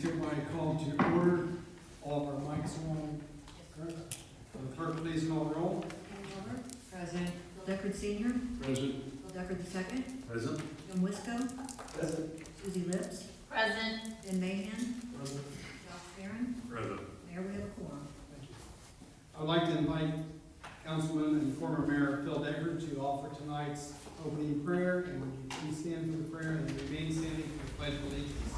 Hereby called to order. All of our mics are on. Will the clerk please call the roll? Miller. Present. Bill Deckard Senior. Present. Bill Deckard II. Present. Jim Wisco. Present. Susie Lips. Present. Ben Mahan. Present. Josh Farron. Present. Mayor, we have a quorum. I would like to invite Councilman and former Mayor Phil Deckard to offer tonight's opening prayer. And would you please stand for the prayer and remain standing for the pledge of allegiance?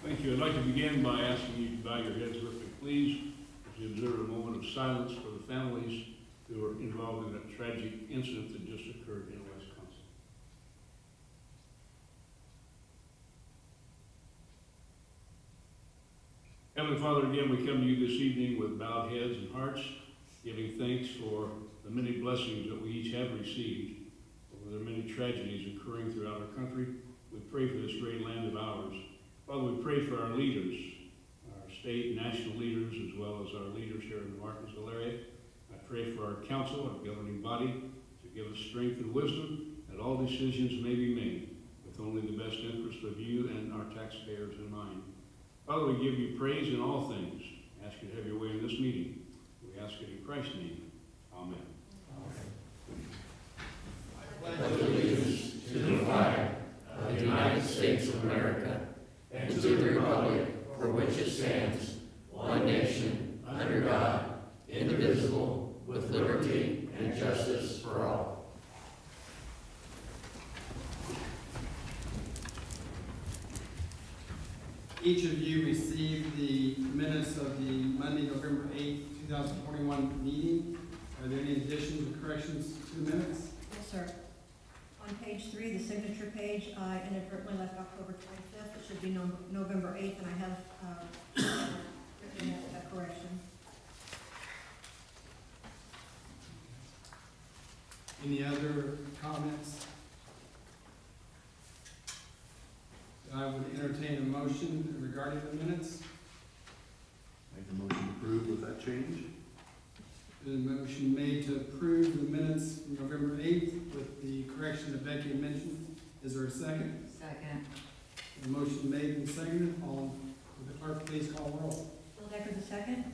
Thank you. I'd like to begin by asking you to bow your heads with me, please, as you observe a moment of silence for the families who are involved in that tragic incident that just occurred in Wisconsin. Heavenly Father, again, we come to you this evening with bowed heads and hearts, giving thanks for the many blessings that we each have received over the many tragedies occurring throughout our country. We pray for this great land of ours. Father, we pray for our leaders, our state and national leaders, as well as our leaders here in the Martinsville area. I pray for our council, our governing body, to give us strength and wisdom that all decisions may be made with only the best interest of you and our taxpayers in mind. Father, we give you praise in all things. I ask you to have your way in this meeting. We ask it in Christ's name. Amen. I pledge allegiance to the flag of the United States of America and to the republic for which it stands, one nation, under God, indivisible, with liberty and justice for all. Each of you received the minutes of the Monday, November 8th, 2021 meeting. Are there any additions or corrections to the minutes? Yes, sir. On page 3, the signature page, I inadvertently left October 25th. It should be November 8th, and I have written that correction. Any other comments? I would entertain a motion regarding the minutes. Make a motion to approve with that change. The motion made to approve the minutes from November 8th with the correction that Becky had mentioned. Is there a second? Second. The motion made and seconded. All, would the clerk please call the roll? Bill Deckard II.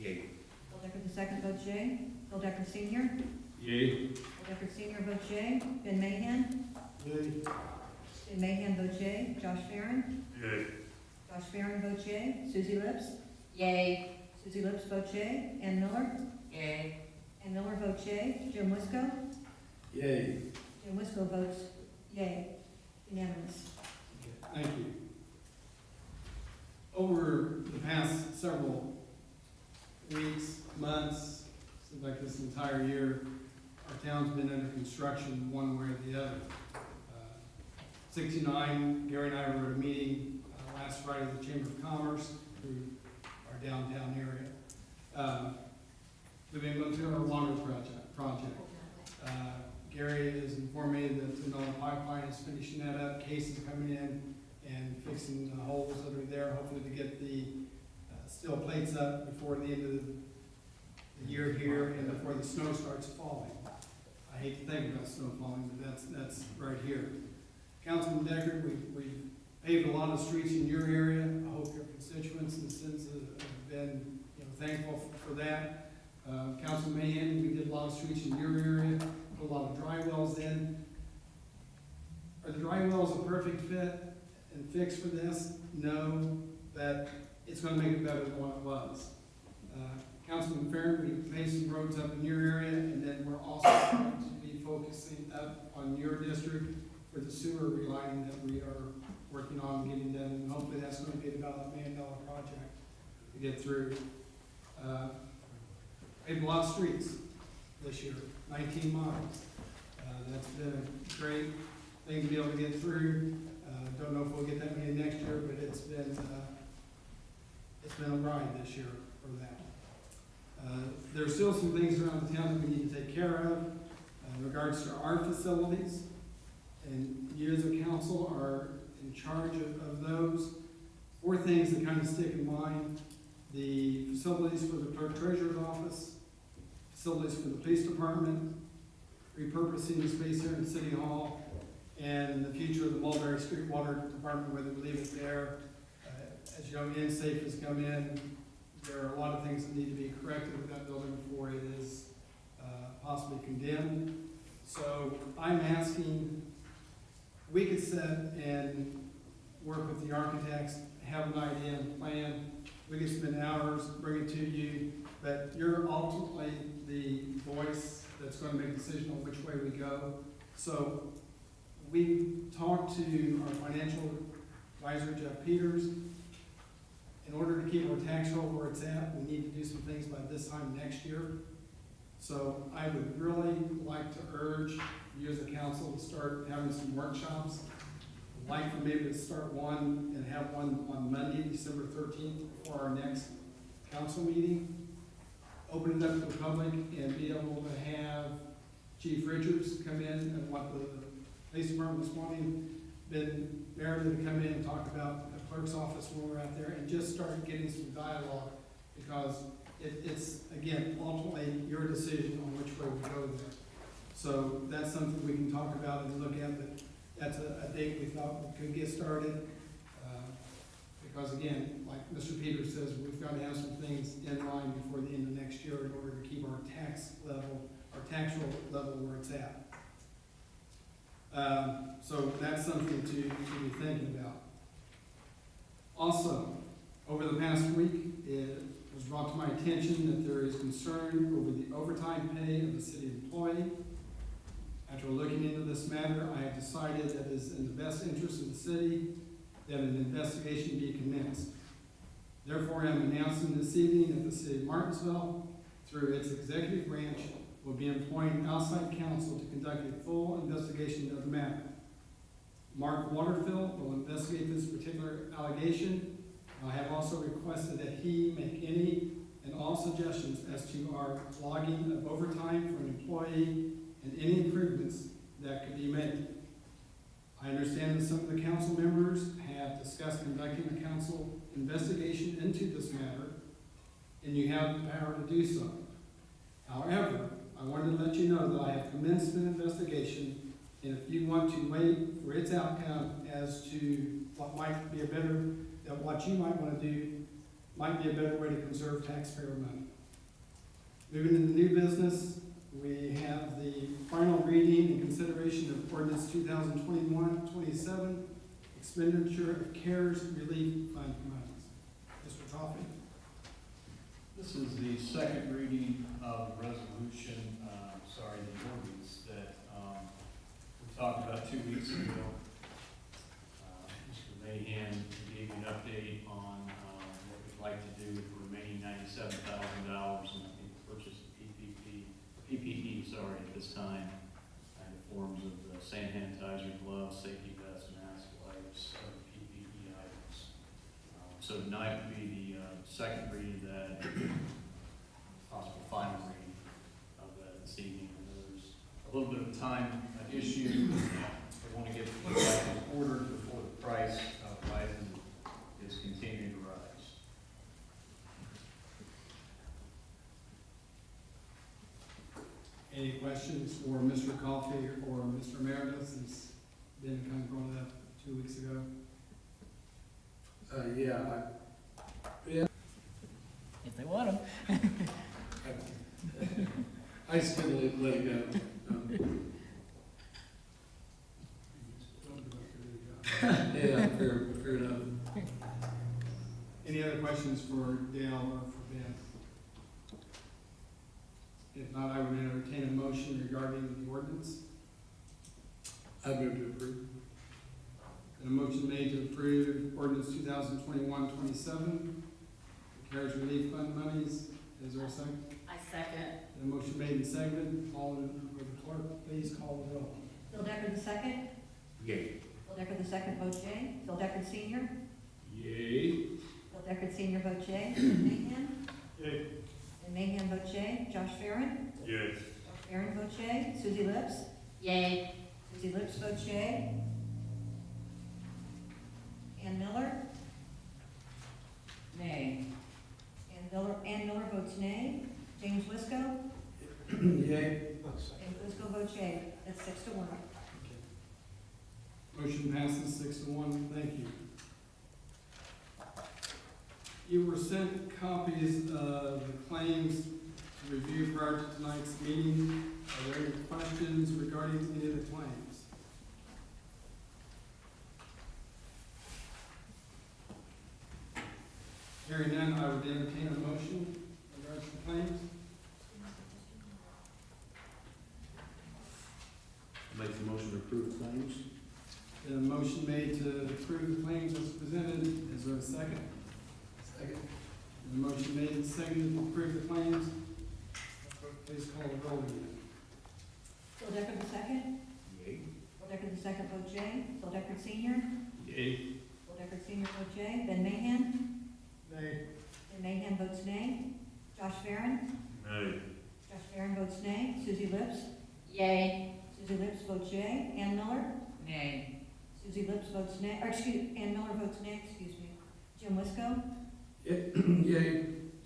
Yay. Bill Deckard II votes yea. Bill Deckard Senior. Yea. Bill Deckard Senior votes yea. Ben Mahan. Yay. Ben Mahan votes yea. Josh Farron. Yea. Josh Farron votes yea. Susie Lips. Yay. Susie Lips votes yea. Ann Miller. Yay. Ann Miller votes yea. Jim Wisco. Yay. Jim Wisco votes yea. Unanimous. Thank you. Over the past several weeks, months, seems like this entire year, our town's been under construction one way or the other. 69, Gary and I were at a meeting last Friday at the Chamber of Commerce through our downtown area. We've been going through our water project. Gary has informed me that the Nona pipeline is finishing that up. Case is coming in and fixing the holes that are there, hopefully to get the steel plates up before the end of the year here and before the snow starts falling. I hate to think about snow falling, but that's right here. Councilman Deckard, we've paved a lot of streets in your area. I hope your constituents and citizens have been thankful for that. Councilman Mahan, we did a lot of streets in your area, put a lot of dry wells in. Are the dry wells a perfect fit and fix for this? No, but it's going to make it better than what it was. Councilman Farron, we paved some roads up in your area, and then we're also going to be focusing up on your district for the sewer relining that we are working on getting done, and hopefully that's going to be about $1 million project to get through. Paved a lot of streets this year, 19 miles. That's been a great thing to be able to get through. Don't know if we'll get that many next year, but it's been a ride this year for that. There's still some things around the town that we need to take care of in regards to our facilities, and you as a council are in charge of those. 4 things that kind of stick in mind: the facilities for the clerk treasurer's office, facilities for the police department, repurposing the space here in City Hall, and the future of the Mulberry Street Water Department, whether we leave it there as you know, InSafe has come in. There are a lot of things that need to be corrected with that building before it is possibly condemned. So I'm asking, we could sit and work with the architects, have an idea and plan. We could spend hours, bring it to you, but you're ultimately the voice that's going to make a decision on which way we go. So we talked to our financial advisor, Jeff Peters. In order to keep our tax roll where it's at, we need to do some things by this time next year. So I would really like to urge you as a council to start having some workshops. I'd like for maybe to start one and have one on Monday, December 13th, for our next council meeting. Open it up to the public and be able to have Chief Richards come in and what the police department this morning been merited to come in and talk about the clerk's office when we're out there and just start getting some dialogue, because it's, again, ultimately your decision on which way we go there. So that's something we can talk about and look at, but that's a date we thought we could get started. Because again, like Mr. Peters says, we've got to have some things in line before the end of next year in order to keep our tax level, our tax roll level where it's at. So that's something to be thinking about. Also, over the past week, it was brought to my attention that there is concern over the overtime pay of a city employee. After looking into this matter, I have decided that it is in the best interest of the city that an investigation be commenced. Therefore, I am announcing this evening that the city of Martinsville, through its executive branch, will be employing outside counsel to conduct a full investigation of the matter. Mark Waterfield will investigate this particular allegation. I have also requested that he make any and all suggestions as to our logging of overtime for an employee and any improvements that could be made. I understand that some of the council members have discussed conducting a council investigation into this matter, and you have the power to do so. However, I wanted to let you know that I have commenced an investigation, and if you want to wait for its outcome as to what might be a better, that what you might want to do might be a better way to conserve taxpayer money. Moving into new business, we have the final reading and consideration of Ordinance 2021-27, Expenditure of CARES Relief Fund Monies. Mr. Coffey. This is the second reading of the resolution, the ordinance that we talked about 2 weeks ago. Mr. Mahan gave an update on what we'd like to do with the remaining $97,000 in the purchase of PPE, at this time, in the forms of the sanitizer, gloves, safety vests, masks, wipes, other PPE items. So tonight would be the second reading of that, possible final reading of that this evening. There's a little bit of a time issue. We want to get the items ordered before the price of items is continuing to rise. Any questions for Mr. Coffey or Mr. Meredith, since Ben kind of brought it up 2 weeks ago? If they want them. I just couldn't let it go. Yeah, fair enough. Any other questions for Dale or for Ben? If not, I would entertain a motion regarding the ordinance. I move to approve. And a motion made to approve ordinance 2021-27, the CARES Relief Fund monies. Is there a second? I second. And a motion made and seconded. All in, for the clerk, please call the roll. Phil Decker the second. Yay. Phil Decker the second votes yea. Phil Decker Senior. Yay. Phil Decker Senior votes yea. Mahan. Yay. And Mahan votes yea. Josh Farren. Yes. Josh Farren votes yea. Susie Lips. Yay. Susie Lips votes yea. Ann Miller. Nay. Ann Miller votes nay. James Wisco. Yay. James Wisco votes yea. That's 6-1. Motion passes 6-1. Thank you. You were sent copies of the claims to review prior to tonight's meeting. Are there any questions regarding any of the claims? Hearing none, I would entertain a motion in regards to claims. Make the motion to approve claims. Been a motion made to approve the claims as presented. Is there a second? Second. Been a motion made and seconded to approve the claims. Please call the roll again. Phil Decker the second. Yay. Phil Decker the second, vote yea. Phil Decker Senior. Yay. Phil Decker Senior, vote yea. Ben Mahan. Nay. Ben Mahan votes nay. Josh Farren. Nay. Josh Farren votes nay. Susie Lips. Yay. Susie Lips votes yea. Ann Miller. Nay. Susie Lips votes nay, or Ann Miller votes nay, excuse me. Jim Wisco. Yay.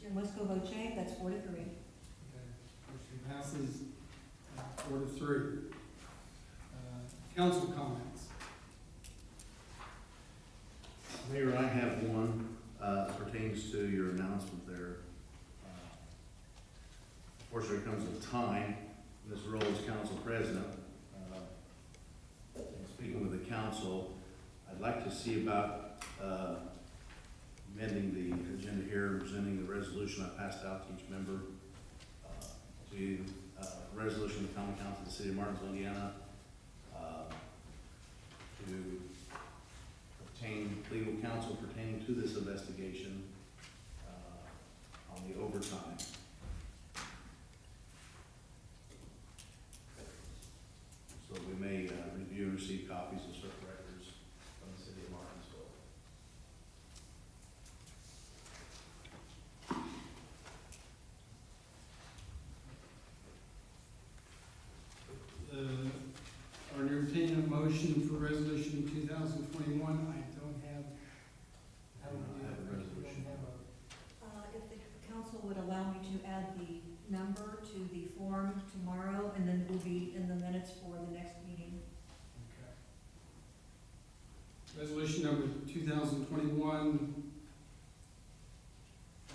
Jim Wisco votes yea, that's 4-3. Okay. Motion passes 4-3. Council comments. Mayor, I have one that pertains to your announcement there. Unfortunately, there comes a time in this role as council president, and speaking with the council, I'd like to see about amending the agenda here, presenting the resolution I passed out to each member, to resolution of the common council of the city of Martinsville, Indiana, to obtain legal counsel pertaining to this investigation on the overtime. So we may review and receive copies of certain records from the city of Martinsville. Are entertaining a motion for resolution 2021? I don't have. I don't have a resolution. If the council would allow me to add the number to the form tomorrow, and then it will be in the minutes for the next meeting. Okay. Resolution number 2021.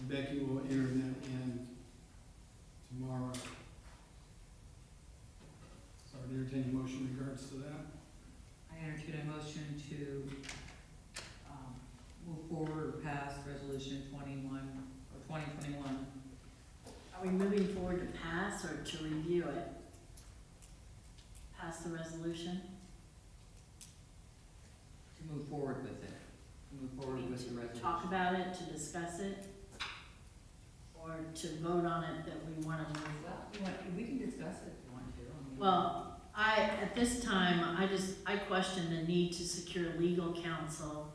Becky will enter that in tomorrow. So I entertain a motion in regards to that. I entertain a motion to move forward or pass resolution 2021. Are we moving forward to pass or to review it? Pass the resolution? To move forward with it, to move forward with the resolution. Talk about it, to discuss it? Or to vote on it that we want to move? Well, we can discuss it if you want to. I mean, Well, at this time, I question the need to secure legal counsel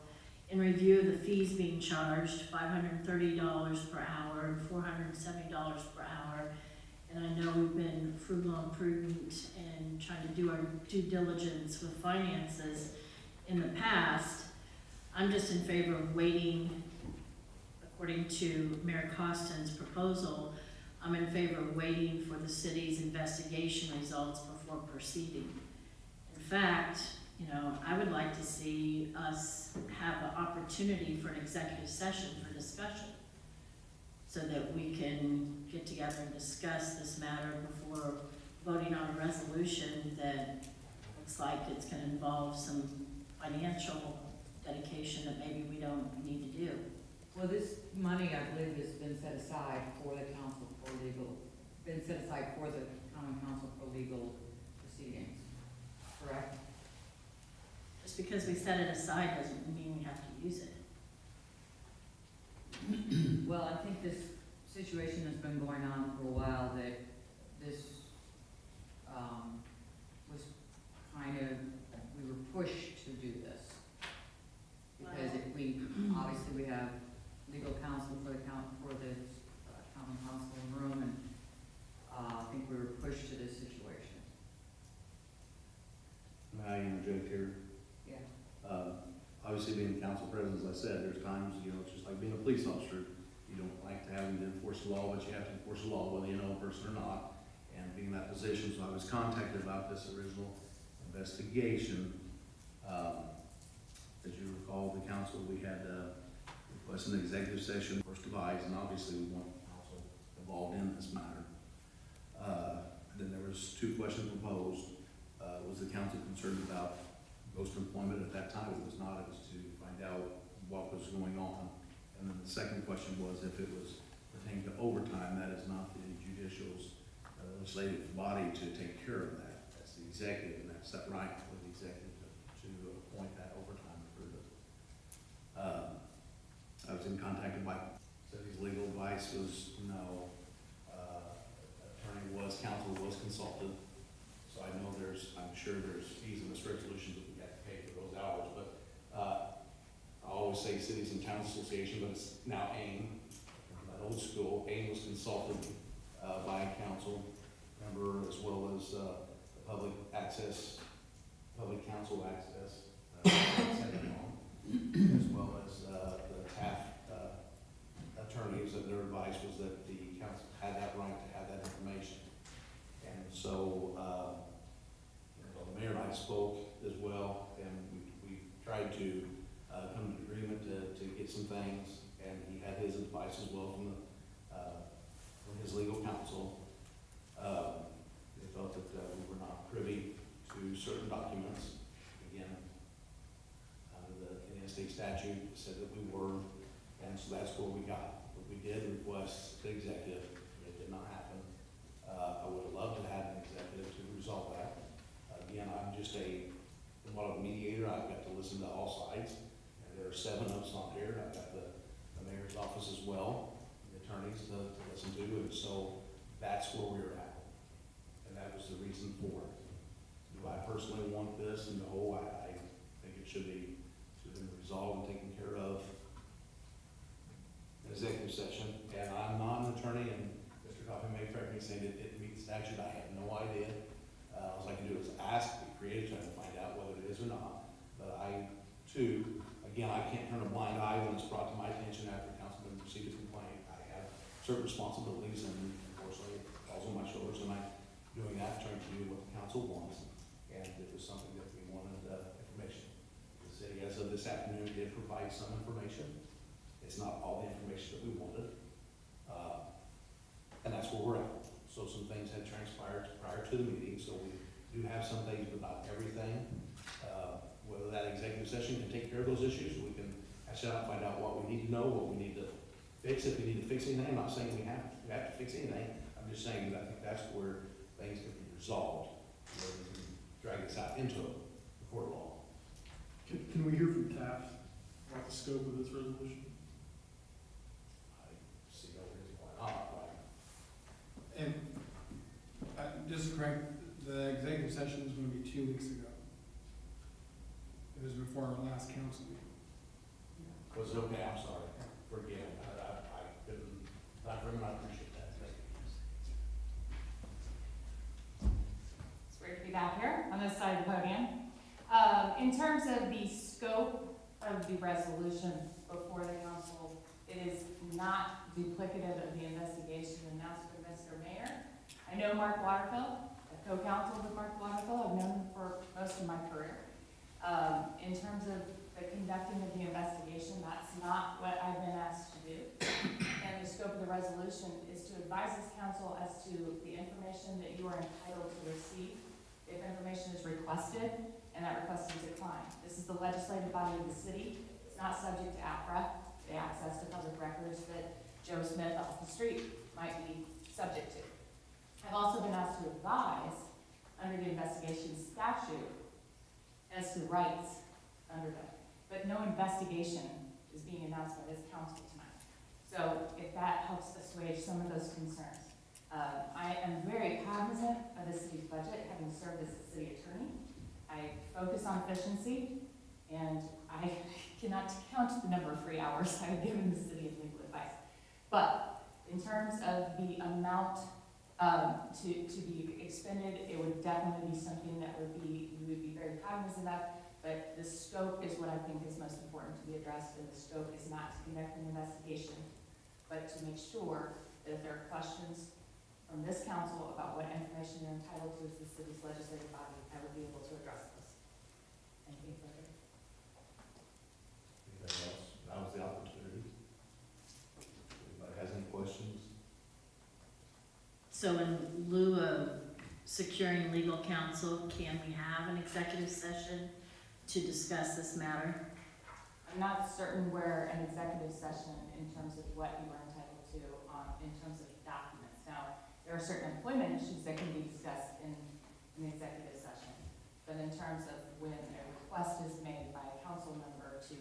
in review of the fees being charged, $530 per hour and $470 per hour. And I know we've been frugal and prudent and trying to do our due diligence with finances in the past. I'm just in favor of waiting, according to Mayor Costin's proposal, I'm in favor of waiting for the city's investigation results before proceeding. In fact, I would like to see us have an opportunity for an executive session for discussion so that we can get together and discuss this matter before voting on a resolution that looks like it's going to involve some financial dedication that maybe we don't need to do. Well, this money, I believe, has been set aside for the council for legal, been set aside for the common council for legal proceedings, correct? Just because we set it aside doesn't mean we have to use it. Well, I think this situation has been going on for a while, that this was kind of, we were pushed to do this. Because obviously we have legal counsel for the common council room, and I think we were pushed to this situation. May I interject here? Yeah. Obviously, being council president, as I said, there's times, it's just like being a police officer. You don't like to having to enforce the law, but you have to enforce the law whether you know a person or not. And being in that position, so I was contacted about this original investigation. As you recall, the council, we had requested request an executive session, first advised, and obviously we want council involved in this matter. Then there was 2 questions proposed. Was the council concerned about ghost employment? At that time, it was not. It was to find out what was going on. And then the second question was if it was pertaining to overtime. That is not the judicial's legislative body to take care of that. That's the executive, and that's that right for the executive to appoint that overtime for the. I was in contact by, said his legal advice was no. Council was consulted. So I know I'm sure there's fees in this resolution that we have to pay for those hours, but, I always say Cities and Towns Association, but it's now AIM, that old school. AIM was consulted, by a council member as well as, the public council access, as well as, the TAF, attorneys, and their advice was that the council had that right to have that information. And so, the mayor and I spoke as well, and we tried to come to agreement to get some things, and he had his advice as well from his legal counsel. They felt that we were not privy to certain documents. Again, under the Indiana state statute, it said that we were, and so that's where we got. But we did request the executive. It did not happen. I would have loved to have an executive to resolve that. Again, I'm just somewhat of a mediator. I've got to listen to all sides. And there are 7 of us on here. I've got the mayor's office as well, the attorneys to listen to, and so that's where we're at. And that was the reason for it. Do I personally want this? No, I think it should be resolved and taken care of in executive session. And I'm not an attorney, and Mr. Coffey may correct me saying it didn't meet the statute. I have no idea. All I can do is ask, be creative, trying to find out whether it is or not. But I, too, again, I can't turn a blind eye when it's brought to my attention after a councilman received a complaint. I have certain responsibilities, and unfortunately, it falls on my shoulders, and I'm doing that, trying to do what the council wants. And it was something that we wanted information. The city, as of this afternoon, did provide some information. It's not all the information that we wanted. And that's where we're at. So some things had transpired prior to the meeting, so we do have some things, but not everything. Whether that executive session can take care of those issues, we can hash out and find out what we need to know, what we need to fix, if we need to fix anything. I'm not saying we have to fix anything. I'm just saying that I think that's where things can be resolved, where we can drag this out into the court of law. Can we hear from TAF about the scope of this resolution? I see no reason why not, right? And just to correct, the executive session was going to be 2 weeks ago. It was before our last council meeting. Was it okay? I'm sorry. Forgive me. I couldn't, I appreciate that. It's great to be back here on this side of the podium. In terms of the scope of the resolution before the council, it is not duplicative of the investigation announced by Mr. Mayor. I know Mark Waterfield, I co-counseled with Mark Waterfield. I've known him for most of my career. In terms of the conducting of the investigation, that's not what I've been asked to do. And the scope of the resolution is to advise this council as to the information that you are entitled to receive if information is requested and that request is declined. This is the legislative body of the city. It's not subject to APRA, the access to public records that Joe Smith off the street might be subject to. I've also been asked to advise under the investigation statute as to rights under them. But no investigation is being announced by this council tonight. So if that helps assuage some of those concerns. I am very cognizant of the city's budget, having served as a city attorney. I focus on efficiency, and I cannot count the number of free hours I've given the city of legal advice. But in terms of the amount to be expended, it would definitely be something that we would be very cognizant of. But the scope is what I think is most important to be addressed, and the scope is not to conduct an investigation, but to make sure that if there are questions from this council about what information you're entitled to as the city's legislative body, I would be able to address those. Anything further? Anything else? That was the opportunity. So in lieu of securing legal counsel, can we have an executive session to discuss this matter? I'm not certain where an executive session in terms of what you are entitled to, in terms of documents. Now, there are certain employment issues that can be discussed in an executive session, but in terms of when a request is made by a council member to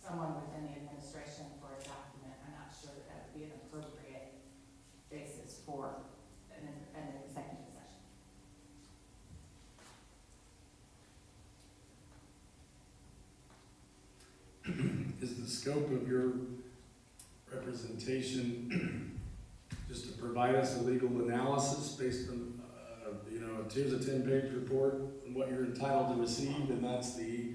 someone within the administration for a document, I'm not sure that that would be an appropriate basis for an executive session. Is the scope of your representation just to provide us a legal analysis based on, here's a 10-page report on what you're entitled to receive, and that's the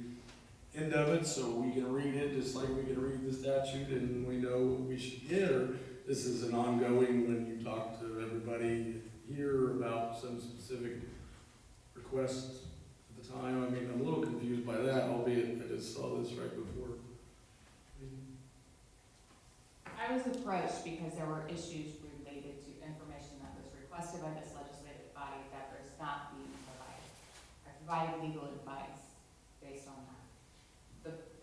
end of it, so we can read it just like we can read the statute and we know what we should get? Or this is an ongoing, when you talk to everybody here about some specific requests at the time? I mean, I'm a little confused by that, albeit I just saw this right before. I was approached because there were issues related to information that was requested by this legislative body that was not being provided. I provided legal advice based on that.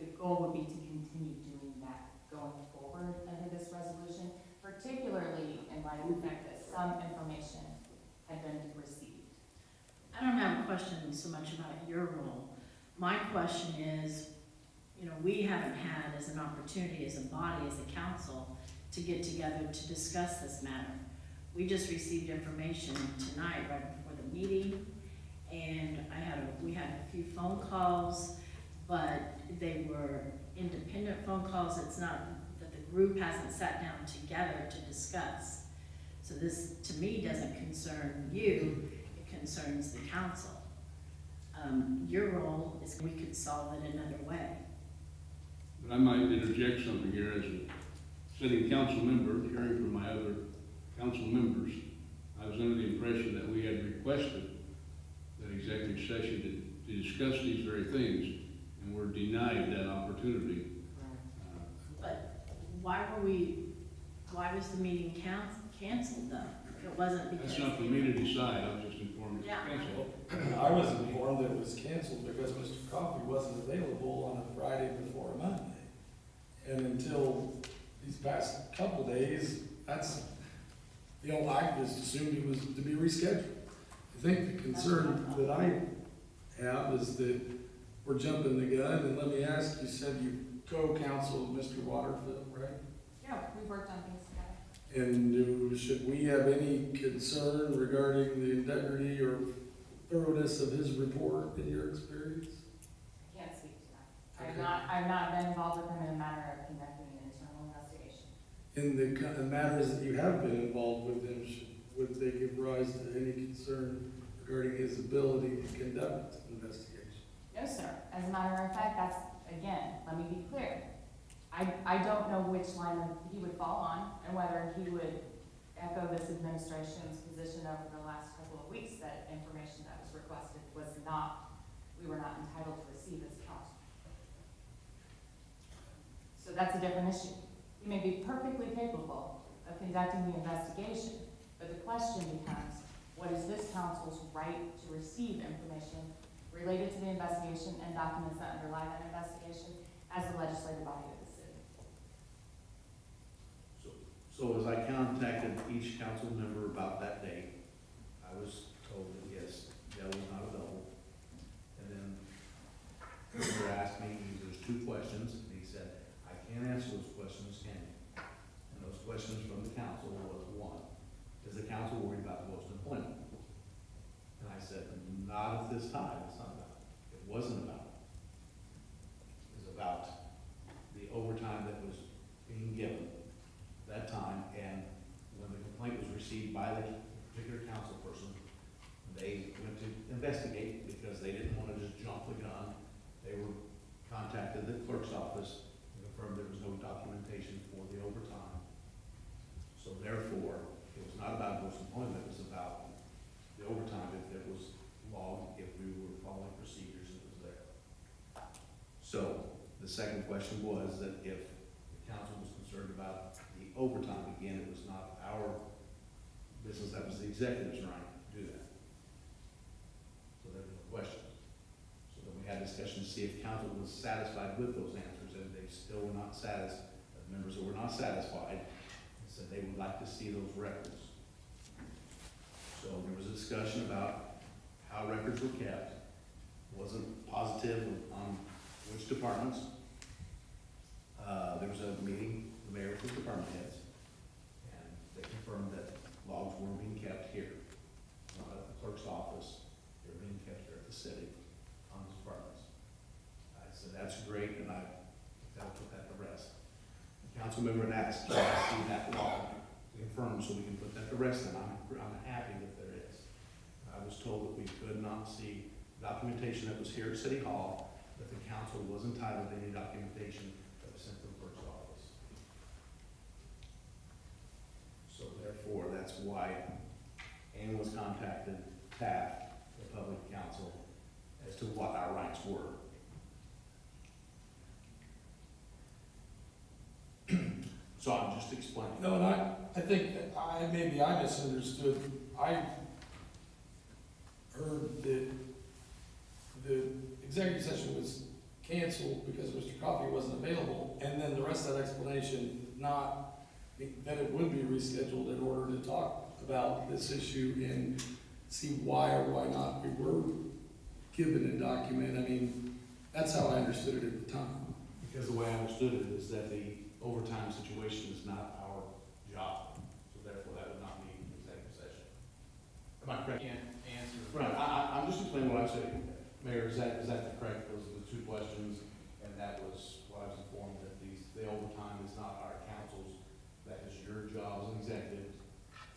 The goal would be to continue doing that going forward under this resolution, particularly in light of the fact that some information had been received. I don't have a question so much about your role. My question is, we haven't had as an opportunity, as a body, as a council, to get together to discuss this matter. We just received information tonight, right before the meeting, and we had a few phone calls, but they were independent phone calls. It's not that the group hasn't sat down together to discuss. So this, to me, doesn't concern you, it concerns the council. Your role is we could solve it another way. But I might interject something here as a sitting council member, hearing from my other council members. I was under the impression that we had requested that executive session to discuss these very things, and were denied that opportunity. But why was the meeting canceled though? It wasn't because. That's not for me to decide, I was just informed it's Yeah. canceled. I was informed that it was canceled because Mr. Coffey wasn't available on a Friday before a Monday. And until these past couple days, I just assumed he was to be rescheduled. I think the concern that I have is that we're jumping the gun, and let me ask, you said you co-counseled Mr. Waterfield, right? Yeah, we've worked on things together. And should we have any concern regarding the integrity or thoroughness of his report in your experience? I can't speak to that. Okay. I've not been involved with him in a matter of conducting an internal investigation. In the matters that you have been involved with him, would they give rise to any concern regarding his ability to conduct an investigation? No, sir. As a matter of fact, that's, again, let me be clear. I don't know which line he would fall on, and whether he would echo this administration's position over the last couple of weeks that information that was requested we were not entitled to receive as council. So that's a different issue. He may be perfectly capable of conducting the investigation, but the question becomes, what is this council's right to receive information related to the investigation and documents that underlie that investigation as the legislative body of the city? So as I contacted each council member about that date, I was told that yes, Dell was not available. And then Mr. asked me, there's two questions, and he said, I can't answer those questions, can you? And those questions from the council was, one, is the council worried about post-employment? And I said, not at this time, it's not about it. It wasn't about it. It was about the overtime that was being given that time, and when the complaint was received by the particular council person, they went to investigate because they didn't want to just jump the gun. They were contacted the clerk's office and confirmed there was no documentation for the overtime. So therefore, it was not about post-employment, it was about the overtime, if it was logged, if we were following procedures, it was there. So the second question was that if the council was concerned about the overtime, again, it was not our business, that was the executive's right to do that. So there's no question. So then we had discussion to see if council was satisfied with those answers, and they still were not satisfied. The members that were not satisfied said they would like to see those records. So there was a discussion about how records were kept. Wasn't positive on which departments. There was a meeting, the mayor with the department heads, and they confirmed that logs were being kept here, not at the clerk's office. They're being kept here at the city on those departments. I said, that's great, and that'll put that to rest. The council member had asked, can I see that log confirmed so we can put that to rest, and I'm happy that there is. I was told that we could not see documentation that was here at City Hall, that the council was entitled to any documentation that was sent to the clerk's office. So therefore, that's why Ann was contacted, Taft, the public counsel, as to what our rights were. So I'm just explaining. No, and I think that maybe I misunderstood. I heard that the executive session was canceled because Mr. Coffey wasn't available, and then the rest of that explanation, not that it would be rescheduled in order to talk about this issue and see why or why not we were given a document. I mean, that's how I understood it at the time. Because the way I understood it is that the overtime situation is not our job, so therefore that would not be an executive session. Am I correct? Can't answer. Right, I'm just explaining what I said. Mayor, is that correct? Those are the two questions, and that was what I was informed, that the overtime is not our council's, that is your job as an executive.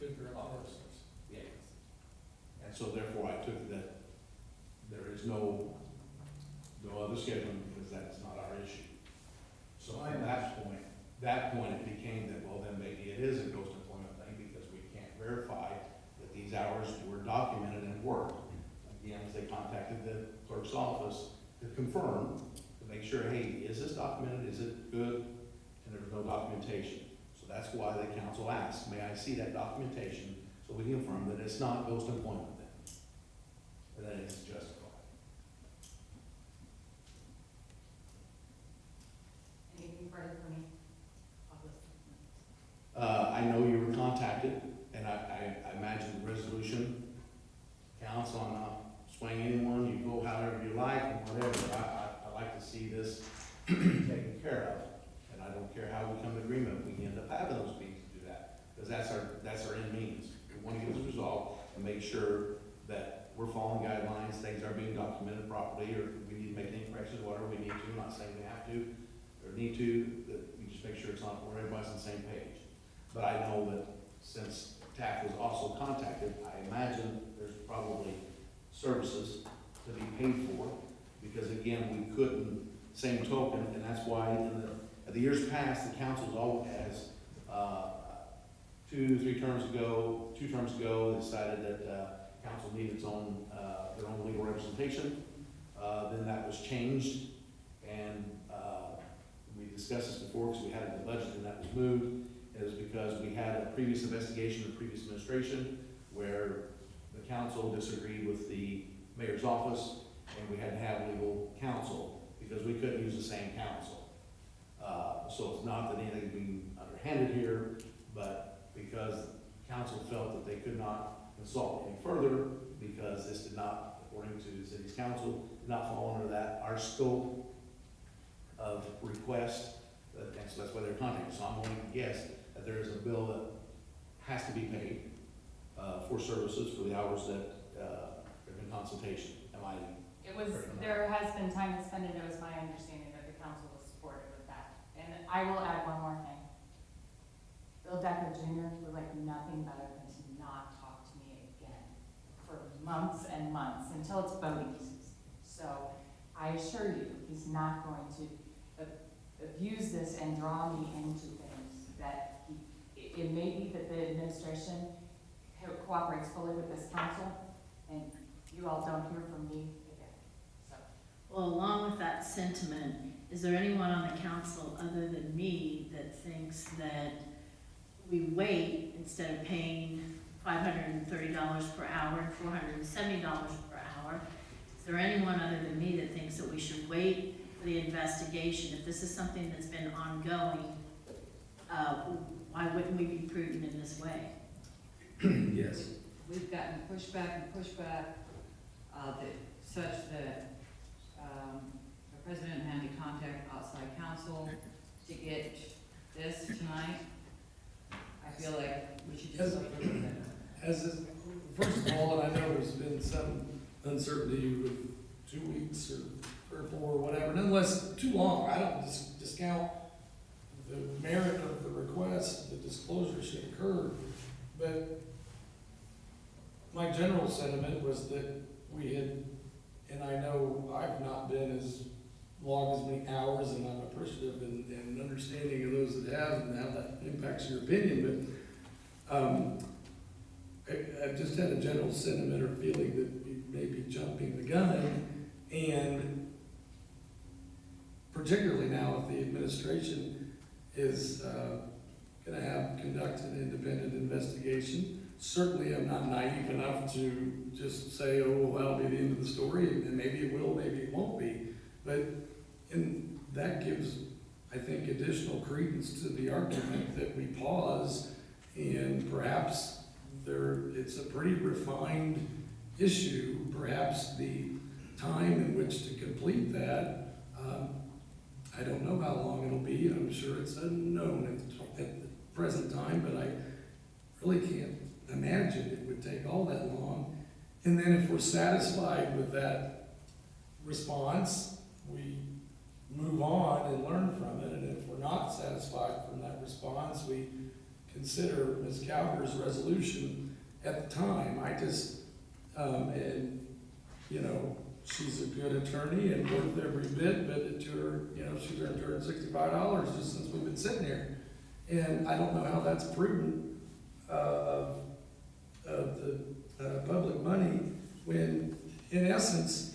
Figure out this. Yes. And so therefore I took that there is no other scheduling, because that's not our issue. So at that point it became that, well, then maybe it is a ghost employment thing, because we can't verify that these hours were documented and worked. Again, as they contacted the clerk's office to confirm, to make sure, hey, is this documented, is it good? And there was no documentation. So that's why the council asked, may I see that documentation, so we can confirm that it's not ghost employment then, and that it's justified. Anything further for me? I know you were contacted, and I imagine the resolution counts on swaying anyone, you go however you like and whatever. I like to see this taken care of, and I don't care how we come to agreement, we can end up having those meetings to do that, because that's our end means. We want to get this resolved and make sure that we're following guidelines, things are being documented properly, or if we need to make any corrections, whatever we need to. I'm not saying we have to, or need to, that we just make sure it's on, where everybody's on the same page. But I know that since TAC was also contacted, I imagine there's probably services to be paid for, because again, we couldn't, same token, and that's why in the years past, the council's always has, 2 terms ago, they decided that, council needed its own, their own legal representation. Then that was changed, and, we discussed this before, because we had it in the budget, and that was moved. It was because we had a previous investigation of previous administration where the council disagreed with the mayor's office, and we had to have legal counsel because we couldn't use the same counsel. So it's not that anything being underhanded here, but because council felt that they could not consult any further, because this did not, according to the city's council, did not fall under that, our scope of request, and so that's why they're contacting. So I'm going to guess that there is a bill that has to be paid for services for the hours that are in consultation. There has been time expended. It was my understanding that the council was supportive of that. And I will add one more thing. Bill Decker Jr. would like nothing better than to not talk to me again for months and months, until it's voting season. So I assure you, he's not going to abuse this and draw me into things that it may be that the administration cooperates fully with this council, and you all don't hear from me again. So, Well, along with that sentiment, is there anyone on the council other than me that thinks that we wait instead of paying $530 per hour and $470 per hour. Is there anyone other than me that thinks that we should wait for the investigation? If this is something that's been ongoing, why wouldn't we be prudent in this way? Yes. We've gotten pushback and pushback, such that, the president had to contact outside counsel to get this tonight. I feel like we should just wait a little bit. As is, first of all, and I know there's been some uncertainty with 2 weeks or 4 or whatever, nonetheless, too long. I don't discount the merit of the request, the disclosure should occur. But my general sentiment was that we had, and I know I've not been as long as many hours, and I'm appreciative and understanding of those that have, and how that impacts your opinion, but I just had a general sentiment or feeling that we may be jumping the gun, and particularly now if the administration is gonna have conducted an independent investigation. Certainly I'm not naive enough to just say, oh, well, that'll be the end of the story, and maybe it will, maybe it won't be. But, and that gives, I think, additional credence to the argument that we pause, and perhaps it's a pretty refined issue. Perhaps the time in which to complete that, I don't know how long it'll be. I'm sure it's unknown at the present time, but I really can't imagine it would take all that long. And then if we're satisfied with that response, we move on and learn from it. And if we're not satisfied from that response, we consider Ms. Cowger's resolution at the time. I just, and, you know, she's a good attorney and worth every bit, but it to her, you know, she's earned $265 just since we've been sitting here. And I don't know how that's prudent of the public money when, in essence,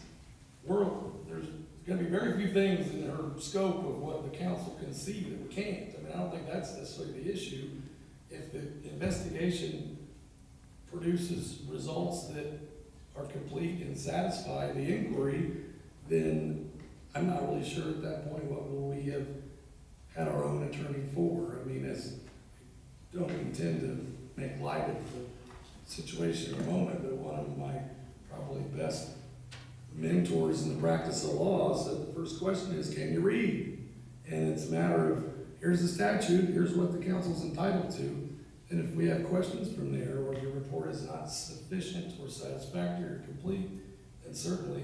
there's gonna be very few things in her scope of what the council can see that we can't. I mean, I don't think that's necessarily the issue. If the investigation produces results that are complete and satisfy the inquiry, then I'm not really sure at that point what will we have had our own attorney for. I mean, I don't intend to make light of the situation in a moment, but one of my probably best mentors in the practice of law said the first question is, can you read? And it's a matter of, here's the statute, here's what the council's entitled to. And if we have questions from there, or your report is not sufficient or satisfactory or complete, then certainly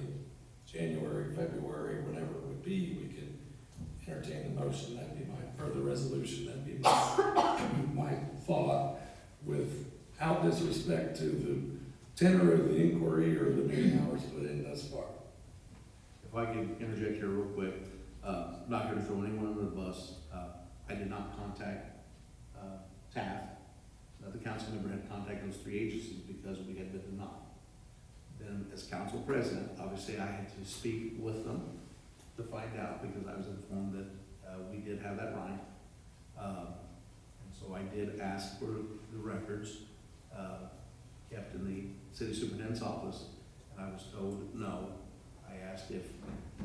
January, February, whenever it would be, we could entertain the motion. That'd be my further resolution. That'd be my thought, without disrespect to the tenor of the inquiry or the many hours put in thus far. If I can interject here real quick, not here to throw anyone under the bus. I did not contact TAF. The council member had contacted those 3 agencies because we had been denied. Then as council president, obviously I had to speak with them to find out, because I was informed that we did have that right. And so I did ask for the records kept in the city superintendent's office, and I was told no. I asked if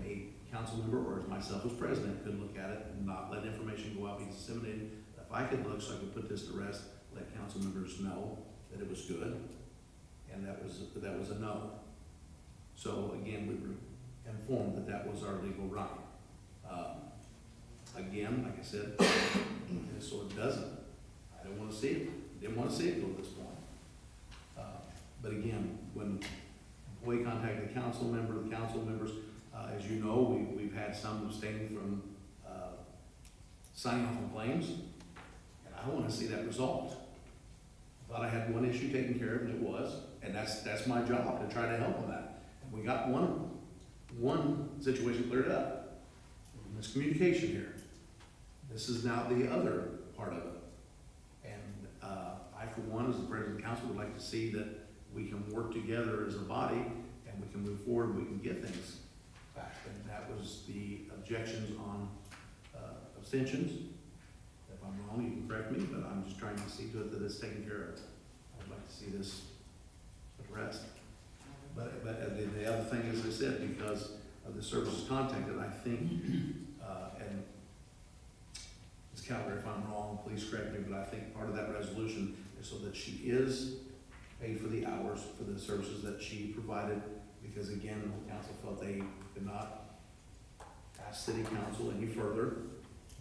a council member or myself as president could look at it and not let information go out, be disseminated. If I could look so I could put this to rest, let council members know that it was good, and that was a no. So again, we were informed that that was our legal right. Again, like I said, so it doesn't. I don't want to see it. Didn't want to see it go to this point. But again, when we contacted the council members, as you know, we've had some abstaining from signing off on claims, and I want to see that resolved. Thought I had one issue taken care of, and it was, and that's my job, to try to help on that. And we got one situation cleared up. Miscommunication here. This is now the other part of it. And I, for one, as the president of the council, would like to see that we can work together as a body, and we can move forward, we can get things back. And that was the objections on abstentions. If I'm wrong, you can correct me, but I'm just trying to see to it that it's taken care of. I'd like to see this addressed. But the other thing, as I said, because of the services contacted, I think, and Ms. Calvert, if I'm wrong, please correct me, but I think part of that resolution is so that she is paid for the hours for the services that she provided, because again, the council felt they could not ask city council any further,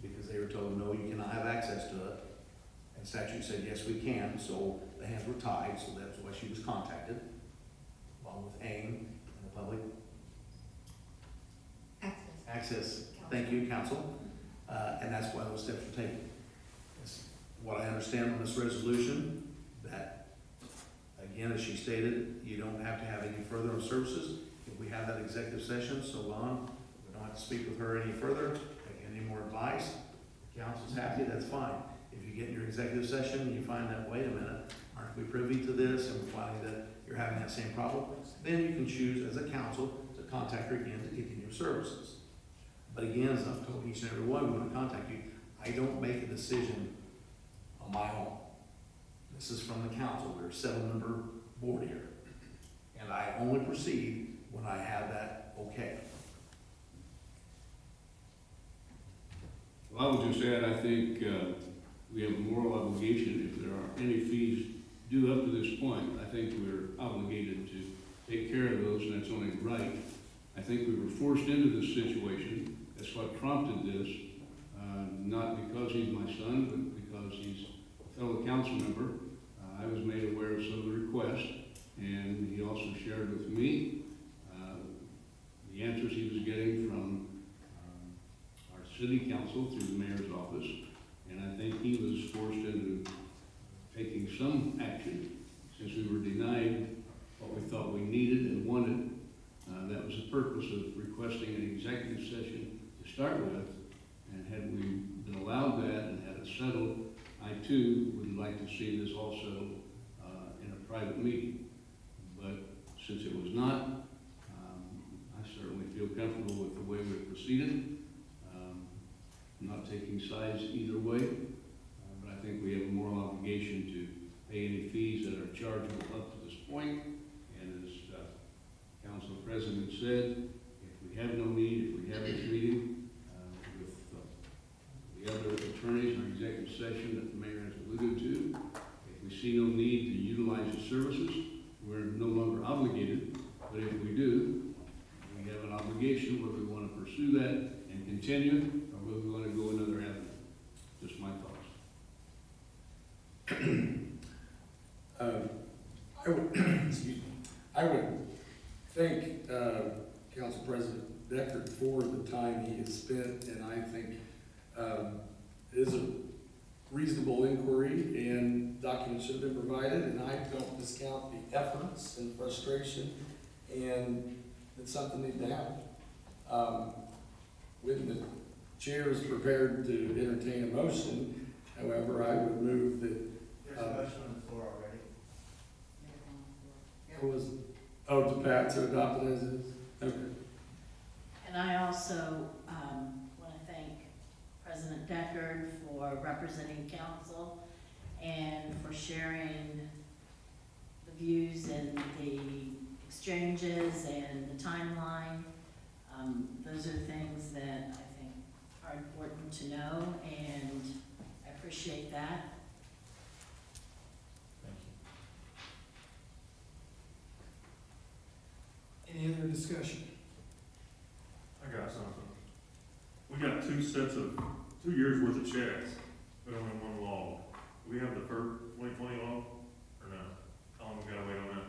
because they were told, no, you cannot have access to it. And statute said, yes, we can, so the hands were tied, so that's why she was contacted, along with AIM and the public access, thank you, council, and that's why those steps were taken. It's what I understand on this resolution, that, again, as she stated, you don't have to have any further services. If we have that executive session, so on, we don't have to speak with her any further, take any more advice. If council's happy, that's fine. If you get in your executive session and you find that, wait a minute, aren't we privy to this, and we're finding that you're having that same problem, then you can choose as a council to contact her again to continue services. But again, as I've told each and every one, we want to contact you. I don't make a decision on my own. This is from the council. We're a 7-member board here. And I only proceed when I have that okay. Well, I would just add, I think we have a moral obligation, if there are any fees due up to this point, I think we're obligated to take care of those, and that's only right. I think we were forced into this situation. That's what prompted this, not because he's my son, but because he's a fellow council member. I was made aware of some of the requests, and he also shared with me the answers he was getting from our city council through the mayor's office, and I think he was forced into taking some action since we were denied what we thought we needed and wanted. That was the purpose of requesting an executive session to start with, and had we been allowed that and had it settled, I too would like to see this all settled in a private meeting. But since it was not, I certainly feel comfortable with the way we proceeded. I'm not taking sides either way, but I think we have a moral obligation to pay any fees that are chargeable up to this point. And as Council President said, if we have no need, if we have this meeting with the other attorneys in our executive session that the mayor has alluded to, if we see no need to utilize the services, we're no longer obligated. But if we do, we have an obligation whether we want to pursue that and continue, or whether we want to go another avenue. Just my thoughts. I would thank Council President Deckard for the time he has spent, and I think it is a reasonable inquiry, and documents should have been provided, and I don't discount the efforts and frustration, and it's something that needs to happen. When the chair is prepared to entertain a motion, however, I would move that. There's a motion on the floor already. To pass or adopt it as is? Okay. And I also want to thank President Deckard for representing council and for sharing the views and the exchanges and the timeline. Those are things that I think are important to know, and I appreciate that. Any other discussion? I got something. We got 2 years worth of checks, but only one log. Do we have the first 2020 log, or no? How long we gotta wait on that?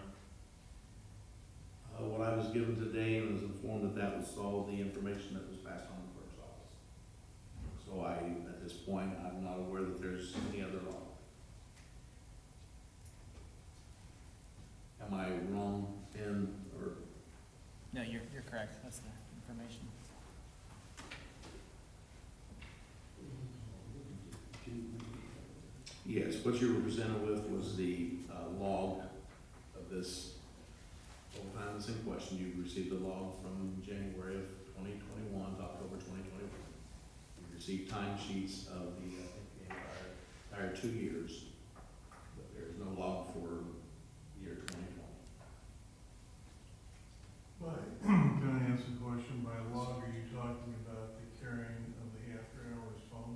What I was given today and was informed that was all the information that was passed on to the clerk's office. So at this point, I'm not aware that there's any other law. Am I wrong, Ben, or? No, you're correct. That's the information. Yes, what you were presented with was the log of this whole time that's in question. You received the log from January of 2021 to October 2021. You received timesheets of the entire 2 years, but there's no log for year 2020. Can I ask a question? By log, are you talking about the carrying of the after-hours phone?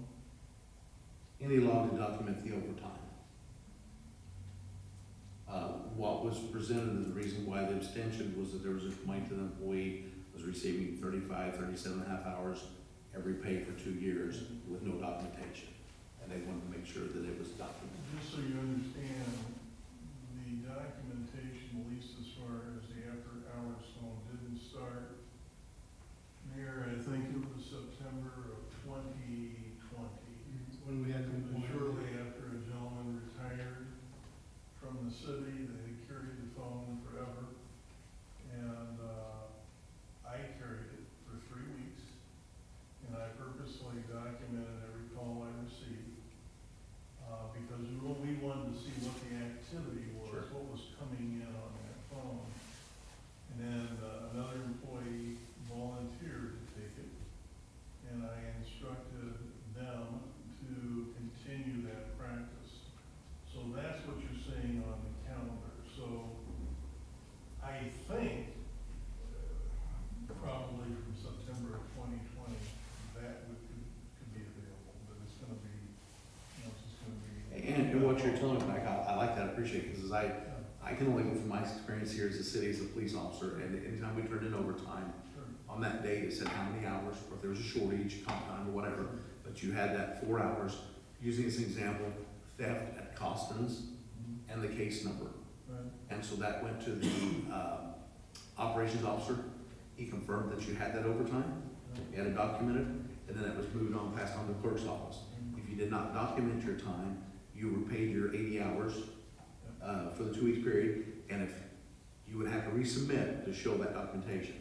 Any log to document the overtime. What was presented as the reason why the abstention was that there was a complaint that an employee was receiving 37 and a half hours every pay for 2 years with no documentation. And they wanted to make sure that it was documented. Just so you understand, the documentation, at least as far as the after-hours phone, didn't start near, I think it was September of 2020. When we had It the was shortly after a gentleman retired from the city, they had carried the phone forever. And, I carried it for 3 weeks, and I purposely documented every call I received. Because we wanted to see what the activity was, Sure. what was coming in on that phone. And then, another employee volunteered to take it, and I instructed them to continue that practice. So that's what you're seeing on the calendar. So I think probably from September of 2020, that could be available, but it's gonna be, it's just gonna be. And what you're telling me, Mike, I like that, I appreciate it, because I can only go from my experience here as a city, as a police officer, and anytime we turned in overtime, Sure. on that day, it said how many hours, or if there was a shortage, comp time or whatever, but you had that 4 hours, using as an example, theft at Costin's and the case number. Right. And so that went to the, operations officer. He confirmed that you had that overtime, you had it documented, and then it was moved on, passed on to the clerk's office. If you did not document your time, you were paid your 80 hours, for the 2 week period, and if, you would have to resubmit to show that documentation.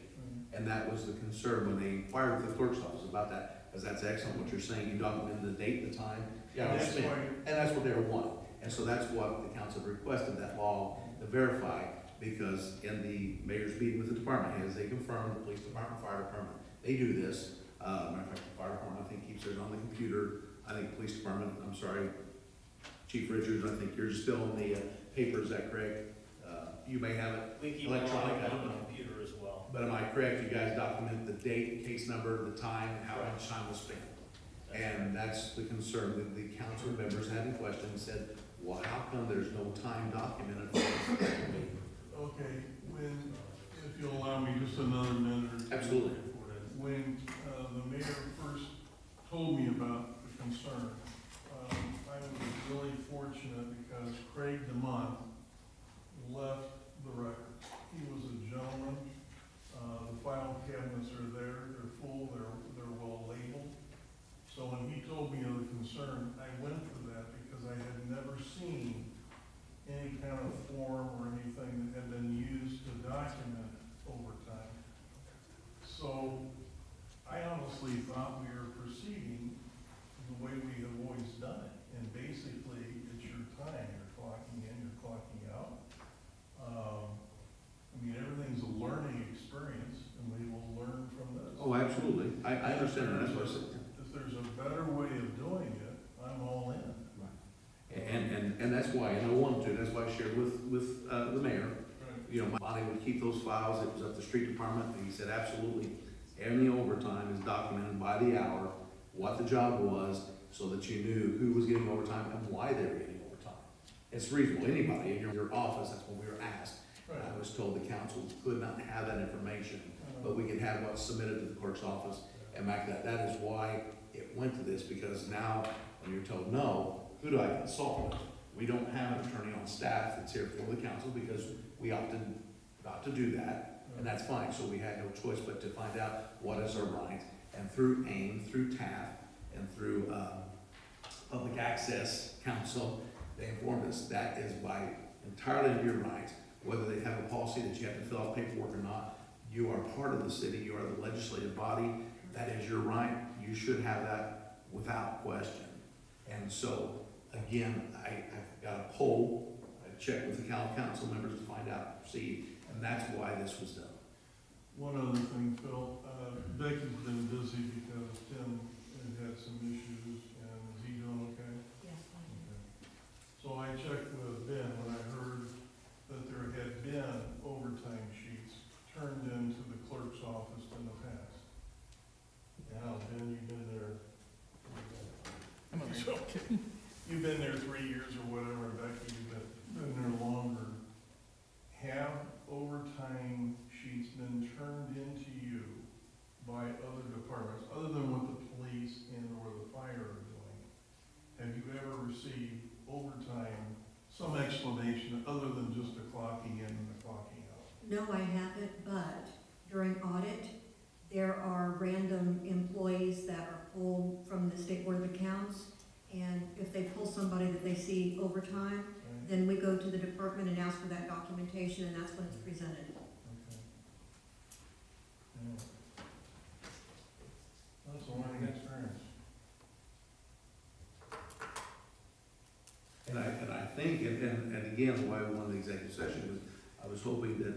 And that was the concern when they inquired with the clerk's office about that, because that's excellent what you're saying, you documented the date, the time, the hours That's spent, why- and that's what they were wanting. And so that's what the council requested, that law to verify, because in the mayor's meeting with the department heads, they confirmed, the police department, fire department, they do this. Matter of fact, the fire department, I think, keeps theirs on the computer. I think the police department, I'm sorry, Chief Richards, I think yours is still on the paper, is that correct? You may have it We keep electronic, I don't on the know. computer as well. But am I correct, you guys document the date, case number, the time, and how much time was spent? And that's the concern that the council members had in question, said, well, how come there's no time documented? Okay, if you'll allow me just another minute or two. Absolutely. When, the mayor first told me about the concern, I was really fortunate because Craig DeMont left the records. He was a gentleman, the file cabinets are there, they're full, they're well labeled. So when he told me of the concern, I went for that because I had never seen any kind of form or anything that had been used to document overtime. So I honestly thought we were proceeding the way we have always done it. And basically, it's your time, you're clocking in, you're clocking out. I mean, everything's a learning experience, and we will learn from this. Oh, absolutely, I understand that, that's what I said. If there's a better way of doing it, I'm all in. And that's why, and I wanted to, that's why I shared with the mayor. You know, Bonnie would keep those files, it was up to the street department, and he said, absolutely, any overtime is documented by the hour, what the job was, so that you knew who was getting overtime and why they were getting overtime. It's reasonable, anybody in your office, that's what we were asked. Right. I was told the council could not have that information, but we can have what's submitted to the clerk's office and back that. That is why it went to this, because now, when you're told no, who do I consult with? We don't have an attorney on staff that's here for the council, because we opted not to do that, and that's fine. So we had no choice but to find out what is our right, and through AIM, through TAF, and through Public Access Council, they informed us that is by entirely of your right, whether they have a policy that you have to fill out paperwork or not. You are part of the city, you are the legislative body, that is your right, you should have that without question. And so, again, I've got a poll, I checked with the council members to find out, see, and that's why this was done. One other thing, Phil, Becky's been busy because Tim had some issues, and is he doing okay? Yes, I do. So I checked with Ben when I you've been there 3 years or whatever, Becky, you've been there longer. Have overtime sheets been turned into you by other departments, other than what the police and or the fire are doing? Have you ever received overtime, some explanation other than just the clocking in and the clocking out? No, I haven't, but during audit, there are random employees that are pulled from the State Board of Accounts, and if they pull somebody that they see overtime, Right? then we go to the department and ask for that documentation, and that's when it's presented. Okay. Yeah. That's a learning experience. And I think, and again, why we wanted the executive session was, I was hoping that,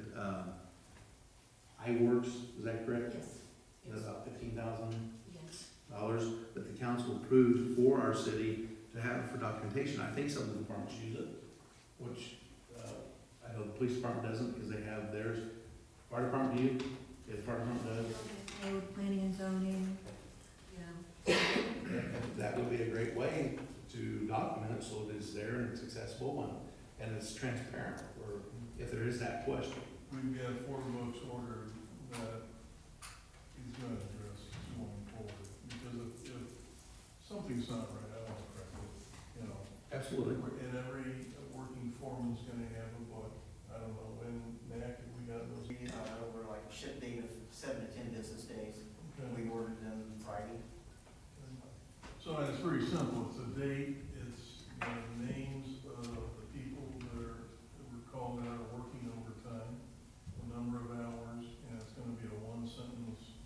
iWorks, is that correct? Yes. That's about $15,000 Yes. that the council approved for our city to have for documentation. I think some of the departments use it, which, I know the police department doesn't because they have theirs. Fire department, do you? Yeah, the fire department does. Code, planning and zoning, yeah. And that would be a great way to document it so it is there and it's accessible and it's transparent, or if there is that question. We've got 4 books ordered that he's gonna address going forward, because if something's not right, I want to correct it, you know. Absolutely. And every working foreman's gonna have a book. I don't know, when, Mac, if we got those. Over like ship date of 7 to 10 business days. Okay. We ordered them Friday. So it's very simple, it's a date, it's the names of the people that were called out working overtime, the number of hours, and it's gonna be a 1-sentence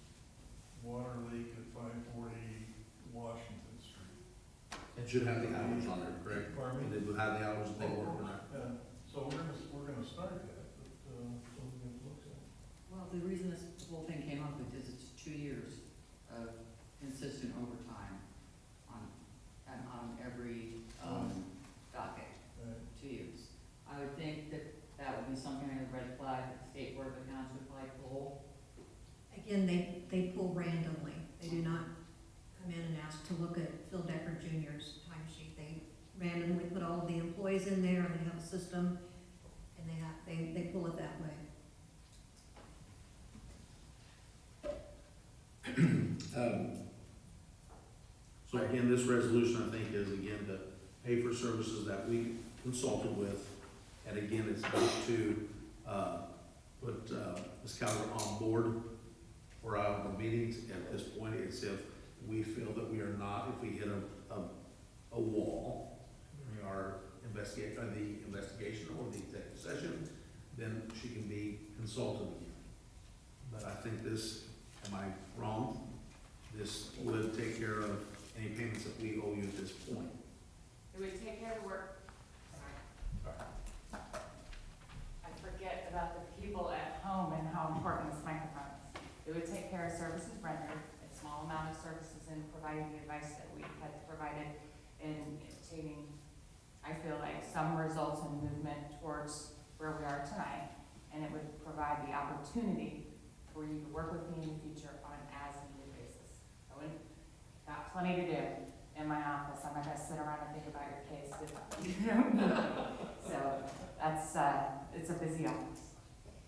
water leak at 540 Washington Street. It should have the hours on there, correct? Pardon me? And it would have the hours that they work on that. Yeah, so we're gonna start that, but, something to look at. Well, the reason this whole thing came up is because it's 2 years of consistent overtime on every, docket, Right. 2 years. I would think that that would be something like a red flag that the State Board of Accounts would probably pull. Again, they pull randomly. They do not come in and ask to look at Phil Decker Jr.'s timesheet. They randomly put all of the employees in there, and they have a system, and they pull it that way. So again, this resolution, I think, is again to pay for services that we consulted with. And again, it's not to, put, Ms. Calvert on board for our meetings. At this point, it's if we feel that we are not, if we hit a wall during our the investigation or the executive session, then she can be consulted again. But I think this, am I wrong? This would take care of any payments that we owe you at this point. It would take care of the work, sorry. I forget about the people at home and how important this microphone is. It would take care of services rendered, a small amount of services in providing the advice that we had provided in obtaining, I feel like, some results in movement towards where we are tonight. And it would provide the opportunity for you to work with me in the future on an as-needed basis. I wouldn't, got plenty to do in my office. I'm not gonna sit around and think about your case with you don't need me. So that's, it's a busy office.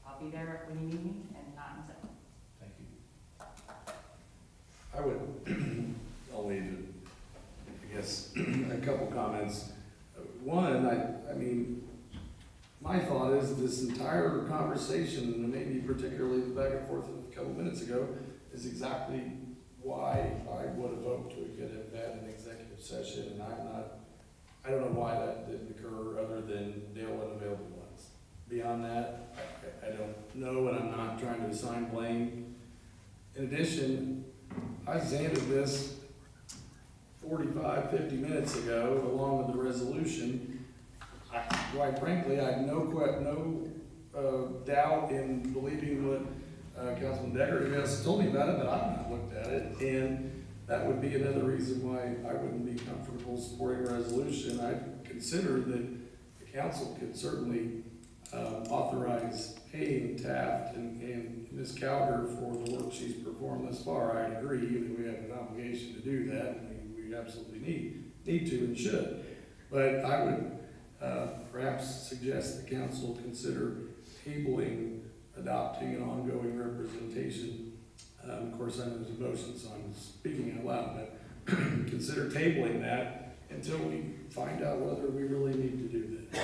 I'll be there when you need me and not until. Thank you. I would only, I guess, a couple comments. One, I mean, my thought is this entire conversation, and maybe particularly the back and forth a couple minutes ago, is exactly why I would have hoped we could have had an executive session, and I don't know why that didn't occur, other than Dale wasn't available once. Beyond that, I don't know, and I'm not trying to assign blame. In addition, I handed this 45, 50 minutes ago, along with the resolution. Quite frankly, I have no doubt in believing what Councilman Decker has told me about it, but I've not looked at it, and that would be another reason why I wouldn't be comfortable supporting a resolution. I consider that the council could certainly authorize paying Taft and Ms. Cowger for the work she's performed thus far. I agree that we have an obligation to do that, and we absolutely need to and should. But I would perhaps suggest the council consider tabling adopting an ongoing representation. Of course, I know there's a motion, so I'm speaking out loud, but consider tabling that until we find out whether we really need to do that.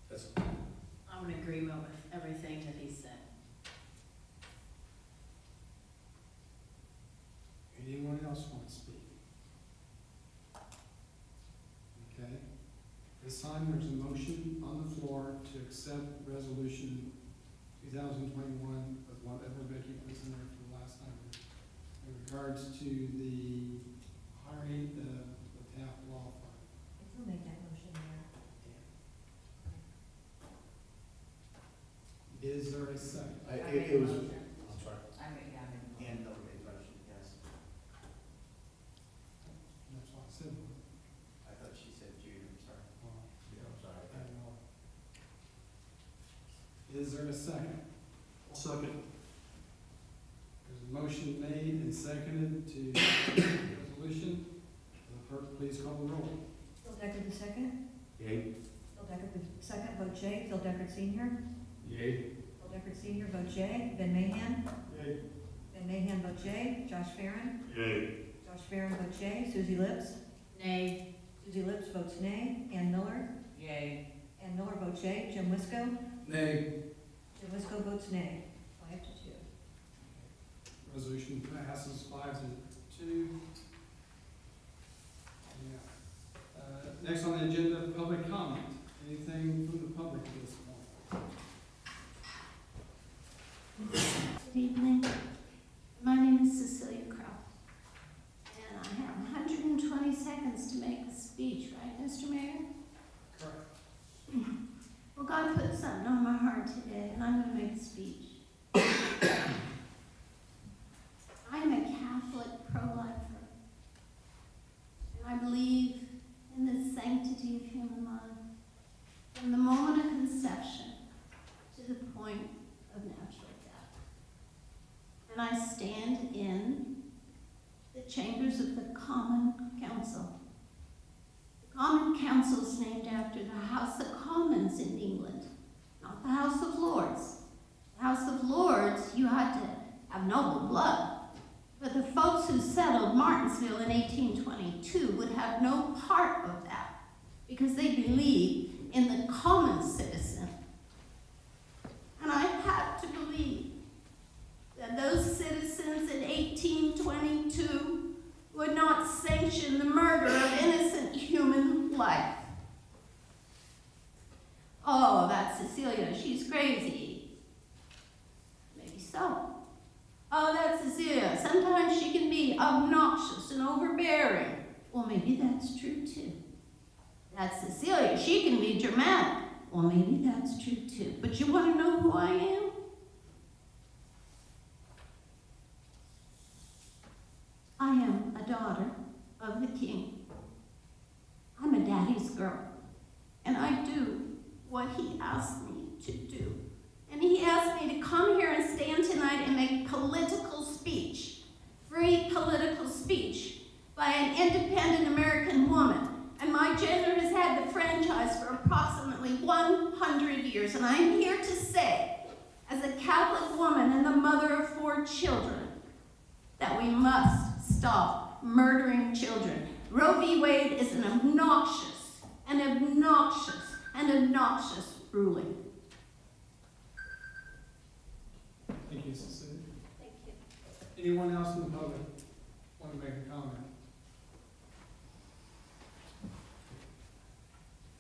That's I'm in agreement with everything that he said. Anyone else want to speak? Okay. This time, there's a motion on the floor to accept resolution 2021 with whatever Becky was in there for the last time. In regards to the hiring of the TAP law firm. I'll make that motion there. Is there a second? It was, I'm sorry. I mean, yeah, I mean. And no motion, yes. That's what I said. I thought she said June, I'm sorry. Well, Yeah, I'm sorry. I don't know. Is there a second? second. There's a motion made and seconded to resolution. Will the clerk please call the roll? Phil Decker the second. Yay. Phil Decker the second, vote yea. Phil Decker Senior. Yay. Phil Decker Senior, vote yea. Ben Mahan. Yay. Ben Mahan, vote yea. Josh Farren. Yay. Josh Farren, votes yea. Susie Lips. Nay. Susie Lips votes nay. Ann Miller. Yay. Ann Miller votes yea. Jim Wisco. Nay. Jim Wisco votes nay. 5-2. Resolution passes 5-2. Yeah. Next on the agenda, public comment. Anything from the public at this point? Good evening. My name is Cecilia Croft, and I have 120 seconds to make a speech, right, Mr. Mayor? Correct. Well, God put something on my heart today, and I'm going to make a speech. I'm a Catholic pro-lifer, and I believe in the sanctity of human life, from the moment of conception to the point of natural death. And I stand in the chambers of the Common Council. The Common Council is named after the House of Commons in England, not the House of Lords. The House of Lords, you had to have noble blood. But the folks who settled Martinsville in 1822 would have no part of that because they believed in the common citizen. And I have to believe that those citizens in 1822 would not sanction the murder of innocent human life. Oh, that's Cecilia, she's crazy. Maybe so. Oh, that's Cecilia, sometimes she can be obnoxious and overbearing. Well, maybe that's true too. That's Cecilia, she can be dramatic. Well, maybe that's true too. But you want to know who I am? I am a daughter of the King. I'm a daddy's girl, and I do what he asked me to do. And he asked me to come here and stand tonight and make political speech, free political speech, by an independent American woman. And my gender has had the franchise for approximately 100 years. And I'm here to say, as a Catholic woman and the mother of 4 children, that we must stop murdering children. Roe v. Wade is an obnoxious ruling. Thank you, Cecilia. Thank you. Anyone else in the public want to make a comment?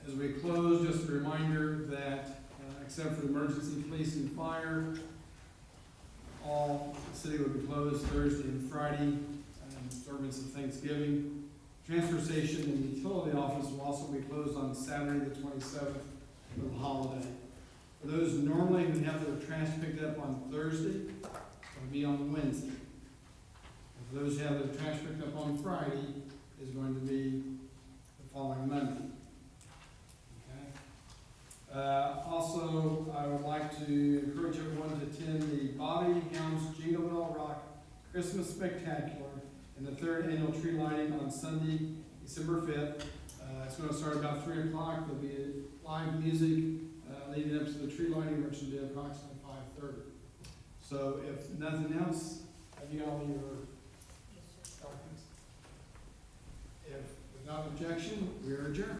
As we close, just a reminder that, except for emergency, police, and fire, all the city will be closed Thursday and Friday in observance of Thanksgiving. Transfer station and utility office will also be closed on Saturday, the 27th, for the holiday. For those normally who have their trash picked up on Thursday, it'll be on Wednesday. And for those who have their trash picked up on Friday, is going to be the following Monday. Also, I would like to encourage everyone to attend the Bobby Helms Jingle Bell Rock Christmas Spectacular and the third annual tree lighting on Sunday, December 5th. It's gonna start about 3 o'clock. There'll be live music, leading up to the tree lighting, which will be approximately 5:30. So if nothing else, have you got all your documents? If without objection, we are adjourned.